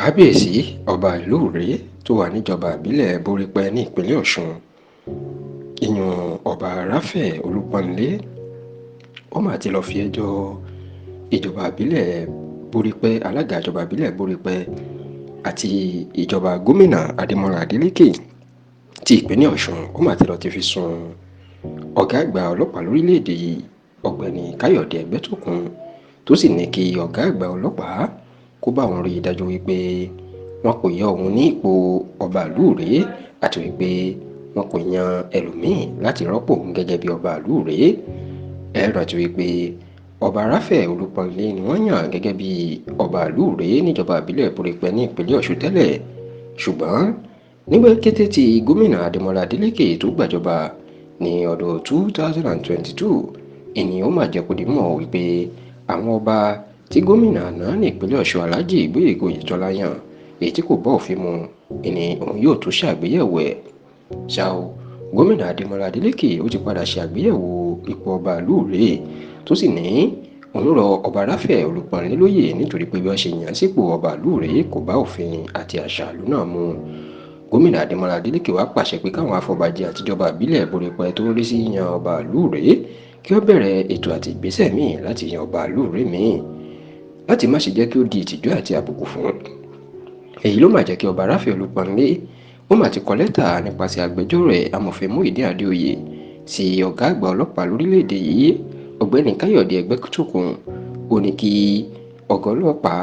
kábíyèsí ọba ìlú Ìrèé tó wà níjọba ìbílẹ̀ borípẹ́ ní ìpínlẹ̀ Ọ̀ṣun ìyún ọba Ráfẹ̀ Olúpọ̀nlé ó mà ti lọ́ọ́ fi ẹjọ́ ìjọba ìbílẹ̀ borípẹ́ alága ìjọba ìbílẹ̀ borípẹ́ àti ìjọba Gomina Ademola Adeleke ti ìpínlẹ̀ Ọ̀ṣun ó mà ti lọ́ọ́ ti fi sùn ọ̀gá àgbà ọlọ́pàá lórílẹ̀‐èdè yìí ọ̀gbẹ́ni Káyọ̀dé Ẹgbẹ́tókun tó sì ní kí ọ̀gá àgbà ọlọ́pàá kó bá òun rí i dájú wípé wọn kò yọ òun ní ipò ọba ìlú Ìrèé àti wípé wọn kò yan ẹlòmíín láti rọ́pò òun gẹ́gẹ́ bí ọba ìlú Ìrèé. Ẹ rántí wípé ọba Ráfẹ̀ Olúpọ̀nlé ni wọ́n yàn gẹ́gẹ́ bí ọba ìlú Ìrèé níjọba ìbílẹ̀ borípẹ́ ní ìpínlẹ̀ Ọ̀ṣun tẹ́lẹ̀, ṣùgbọ́n nígbà kété tí Gomina Ademola Adeleke tó gbàjọba ní ọdún 2022 ènìyàn ó mà jẹ́ kó di mọ̀ wípé àwọn ọba tí gómìnà àná ní ìpínlẹ̀ Ọ̀ṣun Alhaji Ìgbóyèga Oyètọ́lá yàn èyí tí kò bá òfin mu ni òun yóò tún ṣàgbéyẹ̀wò ẹ̀. ṣá o gómìnà Ademola Adeleke ó ti padà ṣàgbéyẹ̀wò ipò ọba ìlú Ìrèé tó sì ní òun rọ ọba Ráfẹ̀ Olúpọ̀nlé lóyè nítorí pé bí wọ́n ṣe yàn sípò ọba ìlú Ìrèé kò bá òfin àti àṣà ìlú náà mu. Gómìnà Ademola Adeleke wá pàṣẹ pé káwọn afọbajẹ àtijọba ìbílẹ̀ borípẹ́ tó rí sí yan ọba ìlú Ìrèé kí wọ́n bẹ̀rẹ̀ ètò àti ìgbésẹ̀ míì láti yan ọba ìlú Ìrèé míì láti má ṣe jẹ́ kí ó di ìtìjú àti àbùkù fún. Èyí ló mà jẹ́ kí ọba Ráfẹ̀ Olúpọ̀nlé ó mà ti kọ lẹ́tà nípasẹ̀ agbẹjọ́rò ẹ̀ amòfin Muyideen Adéoyè sí ọ̀gá àgbà ọlọ́pàá lórílẹ̀‐èdè yìí ọ̀gbẹ́ni Káyọ̀dé Ẹgbẹ́tókun ó ní kí ọ̀gá ọlọ́pàá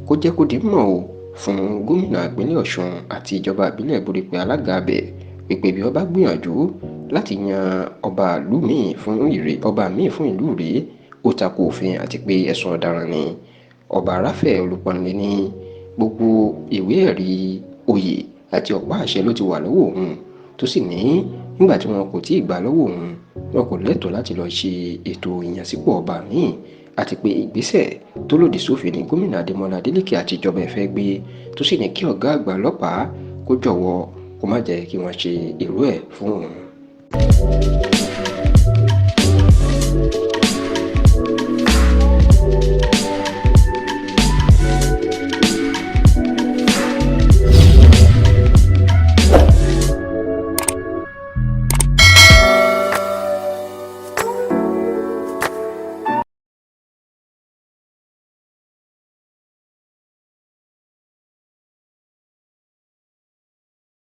kó jẹ́ kó di mọ̀ o fún gómìnà ìpínlẹ̀ Ọ̀ṣun àti ìjọba ìbílẹ̀ borípẹ́ alága abẹ wípé bí wọ́n bá gbìyànjú láti yan ọba míì fún ìlú Ìrèé ó tako òfin àti pé ẹ̀sùn ọ̀daràn ni. Ọba Ráfẹ̀ Olúpọ̀nlé ní gbogbo ìwé ẹ̀rí oyè àti ọ̀pá àṣẹ ló ti wà lọ́wọ́ òun tó sì ní nígbà tí wọn kò tí ì gbà lọ́wọ́ òun wọn kò lẹ́tọ̀ọ́ láti lọ́ọ́ ṣe ètò ìyànsípò ọba míì àti pé ìgbésẹ̀ tó lòdì sófin ní gómìnà Ademola Adeleke àti ìjọba ẹ̀ fẹ́ gbé tó sì ní kí ọ̀gá àgbà ọlọ́pàá kó jọ̀wọ́ kó má jẹ́ kí wọ́n ṣe irú ẹ̀ fún òun.